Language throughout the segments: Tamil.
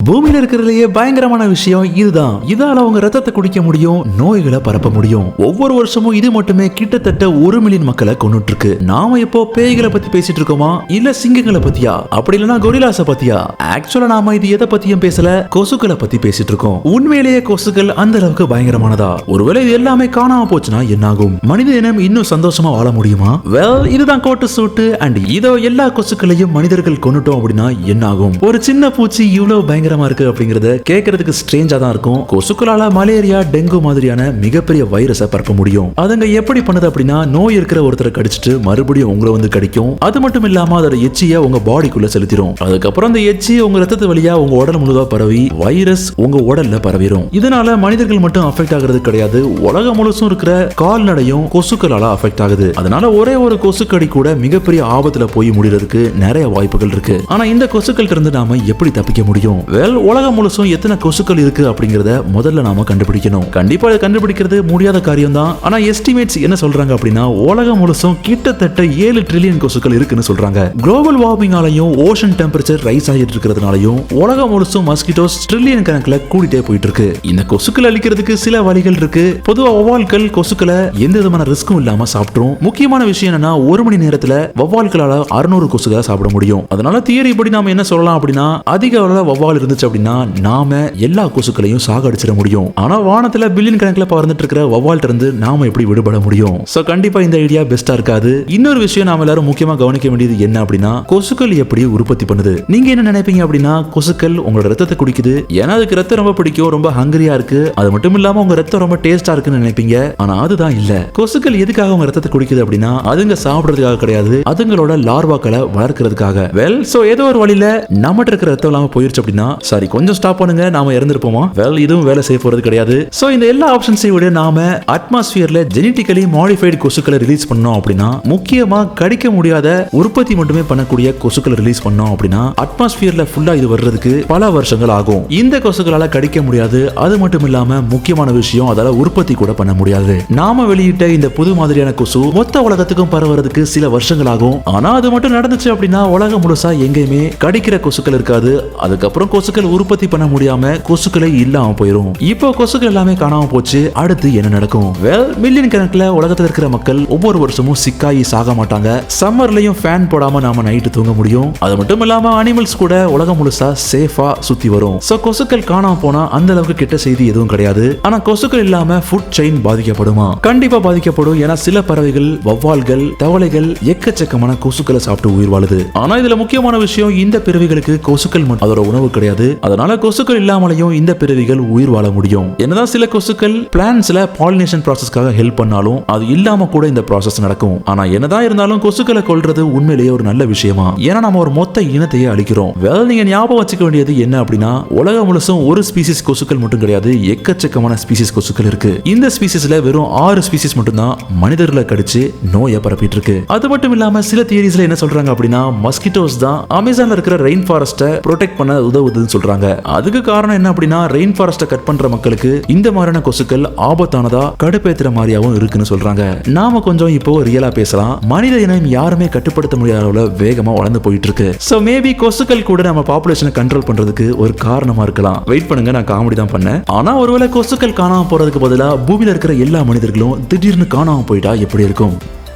பூமியில இருக்கிறதுலயே பயங்கரமான விஷயம் இதுதான். இதால அவங்க ரத்தத்தை குடிக்க முடியும், நோய்களை பரப்ப முடியும். ஒவ்வொரு வருஷமும் இது மட்டுமே கிட்டத்தட்ட 1 மில்லியன் மக்களை கொன்னுட்டு இருக்கு. நாம இப்போ பேய்களை பத்தி பேசிட்டு இருக்கோமா, இல்ல சிங்கங்களை பத்தியா, அப்படி இல்லனா கொரில்லாஸ பத்தியா? ஆக்சுவலா நாம இது எதை பத்தியும் பேசல, கொசுக்களை பத்தி பேசிட்டு இருக்கோம். உண்மையிலேயே கொசுக்கள் அந்த அளவுக்கு பயங்கரமானதா? ஒருவேளை இது எல்லாமே காணாம போச்சுன்னா என்னாகும்? மனித இனம் இன்னும் சந்தோஷமா வாழ முடியுமா? வெல், இதுதான் கோட்டு சூட்டு. அண்ட் இதோ எல்லா கொசுக்களையும் மனிதர்கள் கொன்னுட்டோம் அப்படின்னா என்னாகும்? ஒரு சின்ன பூச்சி இவ்வளவு பயங்கரமா இருக்கு அப்படிங்கறத கேட்கறதுக்கு ஸ்ட்ரேஞ்சா தான் இருக்கும். கொசுக்களால மலேரியா, டெங்கு மாதிரியான மிகப்பெரிய வைரஸை பரப்ப முடியும். அதுங்க எப்படி பண்ணுது அப்படின்னா, நோய் இருக்கிற ஒருத்தரை கடிச்சிட்டு மறுபடியும் உங்களை வந்து கடிக்கும். அது மட்டும் இல்லாம அதோட எச்சியை உங்க பாடிக்குள்ள செலுத்திடும். அதுக்கப்புறம் அந்த எச்சி உங்க ரத்தத்து வழியா உங்க உடல் முழுவதா பரவி வைரஸ் உங்க உடல்ல பரவிடும். இதனால மனிதர்கள் மட்டும் அஃபெக்ட் ஆகிறது கிடையாது, உலகம் முழுசும் இருக்கிற கால்நடையும் கொசுக்களால அஃபெக்ட் ஆகுது. அதனால ஒரே ஒரு கொசுக்கடி கூட மிகப்பெரிய ஆபத்துல போய் முடியறதுக்கு நிறைய வாய்ப்புகள் இருக்கு. ஆனா இந்த கொசுக்கள் இருந்து நாம எப்படி தப்பிக்க முடியும்? வெல், உலகம் முழுசும் எத்தனை கொசுக்கள் இருக்கு அப்படிங்கறத முதல்ல நாம கண்டுபிடிக்கணும். கண்டிப்பா இதை கண்டுபிடிக்கிறது முடியாத காரியம் தான். ஆனா எஸ்டிமேட்ஸ் என்ன சொல்றாங்க அப்படின்னா, உலகம் முழுசும் கிட்டத்தட்ட 7 ட்ரில்லியன் கொசுக்கள் இருக்குன்னு சொல்றாங்க. குளோபல் வார்மிங்காலையும் ஓஷன் டெம்பரேச்சர் ரைஸ் ஆகிட்டு இருக்கிறதுனாலையும் உலகம் முழுசும் மஸ்கிட்டோஸ் ட்ரில்லியன் கணக்குல கூடிட்டே போயிட்டு இருக்கு. இந்த கொசுக்கள் அழிக்கிறதுக்கு சில வழிகள் இருக்கு. பொதுவா வௌவால்கள் கொசுக்களை எந்த விதமான ரிஸ்க்கும் இல்லாம சாப்பிட்டுரும். முக்கியமான விஷயம் என்னன்னா, 1 மணி நேரத்துல வௌவால்களால 600 கொசுகளை சாப்பிட முடியும். அதனால தியரி படி நாம என்ன சொல்லலாம் அப்படின்னா, அதிக அளவுல வௌவால் இருந்துச்சு அப்படின்னா நாம எல்லா கொசுக்களையும் சாகடிச்சிட முடியும். ஆனா வானத்துல பில்லியன் கணக்குல பறந்துட்டு இருக்கிற வௌவால்ட்ட இருந்து நாம எப்படி விடுபட முடியும்? சோ கண்டிப்பா இந்த ஐடியா பெஸ்டா இருக்காது. இன்னொரு விஷயம் நாம எல்லாரும் முக்கியமா கவனிக்க வேண்டியது என்ன அப்படின்னா, கொசுக்கள் எப்படி உற்பத்தி பண்ணுது? நீங்க என்ன நினைப்பீங்க அப்படின்னா, கொசுக்கள் உங்களோட ரத்தத்தை குடிக்குது, ஏன்னா அதுக்கு ரத்தம் ரொம்ப பிடிக்கும், ரொம்ப ஹங்கரியா இருக்கு, அது மட்டும் இல்லாம உங்க ரத்தம் ரொம்ப டேஸ்டா இருக்குன்னு நினைப்பீங்க. ஆனா அதுதான் இல்ல. கொசுக்கள் எதுக்காக உங்க ரத்தத்தை குடிக்குது அப்படின்னா, அதுங்க சாப்பிடுறதுக்காக கிடையாது, அதுங்களோட லார்வாக்களை வளர்க்கறதுக்காக. வெல், சோ ஏதோ ஒரு வழியில நம்மகிட்ட இருக்கிற ரத்தம் இல்லாம போயிருச்சு அப்படின்னா, சாரி கொஞ்சம் ஸ்டாப் பண்ணுங்க, நாம இறந்திருப்போமா? வெல், இதுவும் வேலை செய்ய போறது கிடையாது. சோ இந்த எல்லா ஆப்ஷன்ஸை விட நாம அட்மாஸ்பியர்ல ஜெனடிக்கலி மாடிஃபைடு கொசுக்களை ரிலீஸ் பண்ணோம் அப்படின்னா, முக்கியமா கடிக்க முடியாத உற்பத்தி மட்டுமே பண்ணக்கூடிய கொசுக்களை ரிலீஸ் பண்ணோம் அப்படின்னா, அட்மாஸ்பியர்ல ஃபுல்லா இது வர்றதுக்கு பல வருஷங்கள் ஆகும். இந்த கொசுக்களால கடிக்க முடியாது, அது மட்டும் இல்லாம முக்கியமான விஷயம், அதால உற்பத்தி கூட பண்ண முடியாது. நாம வெளியிட்ட இந்த புது மாதிரியான கொசு மொத்த உலகத்துக்கும் பரவறதுக்கு சில வருஷங்கள் ஆகும். ஆனா அது மட்டும் நடந்துச்சு அப்படின்னா உலகம் முழுசா எங்கேயுமே கடிக்கிற கொசுக்கள் இருக்காது. அதுக்கப்புறம் கொசுக்கள் உற்பத்தி பண்ண முடியாம கொசுக்களை இல்லாம போயிடும். இப்போ கொசுக்கள் எல்லாமே காணாம போச்சு, அடுத்து என்ன நடக்கும்? வெல், மில்லியன் கணக்குல உலகத்துல இருக்கிற மக்கள் ஒவ்வொரு வருஷமும் சிக்காயி சாக மாட்டாங்க. சம்மர்லயும் ஃபேன் போடாம நாம நைட்டு தூங்க முடியும். அது மட்டும் இல்லாம அனிமல்ஸ் கூட உலகம் முழுசா சேஃபா சுத்தி வரும். சோ கொசுக்கள் காணாம போனா அந்த அளவுக்கு கெட்ட செய்தி எதுவும் கிடையாது. ஆனா கொசுக்கள் இல்லாம ஃபுட் செயின் பாதிக்கப்படுமா? கண்டிப்பா பாதிக்கப்படும். ஏன்னா சில பறவைகள், வௌவால்கள், தவளைகள் எக்கச்சக்கமான கொசுக்களை சாப்பிட்டு உயிர் வாழுது. ஆனா இதுல முக்கியமான விஷயம், இந்த பிறவிகளுக்கு கொசுக்கள் அதோட உணவு கிடையாது. அதனால கொசுக்கள் இல்லாமலையும் இந்த பிறவிகள் உயிர் வாழ முடியும். என்னதான் சில கொசுக்கள் பிளான்ட்ஸ்ல பாலினேஷன் ப்ராசஸ்க்காக ஹெல்ப் பண்ணாலும் அது இல்லாம கூட இந்த ப்ராசஸ் நடக்கும். ஆனா என்னதான் இருந்தாலும் கொசுக்களை கொல்றது உண்மையிலேயே ஒரு நல்ல விஷயமா? ஏன்னா நம்ம ஒரு மொத்த இனத்தையே அழிக்கிறோம். வேற நீங்க ஞாபகம் வச்சுக்க வேண்டியது என்ன அப்படின்னா, உலகம் முழுசும் ஒரு ஸ்பீசிஸ் கொசுக்கள் மட்டும் கிடையாது, எக்கச்சக்கமான ஸ்பீசிஸ் கொசுக்கள் இருக்கு. இந்த ஸ்பீசிஸ்ல வெறும் 6 ஸ்பீசிஸ் மட்டும் தான் மனிதர்களை கடிச்சு நோயை பரப்பிட்டு இருக்கு. அது மட்டும் இல்லாம சில தியரிஸ்ல என்ன சொல்றாங்க அப்படின்னா, மஸ்கிட்டோஸ் தான் அமேசான்ல இருக்கிற ரெயின் ஃபாரஸ்ட்டை ப்ரொடெக்ட் பண்ண உதவுதுன்னு சொல்றாங்க. அதுக்கு காரணம் என்ன அப்படின்னா, ரெயின் ஃபாரஸ்ட்டை கட் பண்ற மக்களுக்கு இந்த மாதிரியான கொசுக்கள் ஆபத்தானதா கடுப்பேத்துற மாதிரியாவும் இருக்குன்னு சொல்றாங்க. நாம கொஞ்சம் இப்போ ரியலா பேசலாம். மனித இனம் யாருமே கட்டுப்படுத்த முடியாத அளவுல வேகமா வளர்ந்து போயிட்டு இருக்கு. சோ மேபி கொசுக்கள் கூட நம்ம பாப்புலேஷனை கண்ட்ரோல் பண்றதுக்கு ஒரு காரணமா இருக்கலாம். வெயிட் பண்ணுங்க, நான் காமெடி தான் பண்ணேன். ஆனா ஒருவேளை கொசுக்கள் காணாம போறதுக்கு பதிலா பூமியில இருக்கிற எல்லா மனிதர்களும் திடீர்னு காணாம போயிட்டா எப்படி இருக்கும்?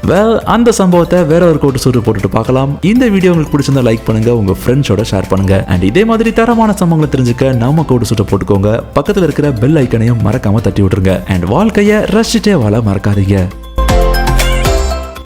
வெல், அந்த சம்பவத்தை வேற ஒரு கோட்டு சூட்டு போட்டுட்டு பார்க்கலாம். இந்த வீடியோ உங்களுக்கு பிடிச்சிருந்தா லைக் பண்ணுங்க, உங்க ஃப்ரெண்ட்ஸோட ஷேர் பண்ணுங்க. அண்ட் இதே மாதிரி தரமான சம்பவங்களை தெரிஞ்சுக்க நம்ம கோட்டு சூட்டை போட்டுக்கோங்க. பக்கத்துல இருக்கிற பெல் ஐக்கனையும் மறக்காம தட்டி விட்டுருங்க. அண்ட் வாழ்க்கைய ரசிச்சுட்டே வாழ மறக்காதீங்க.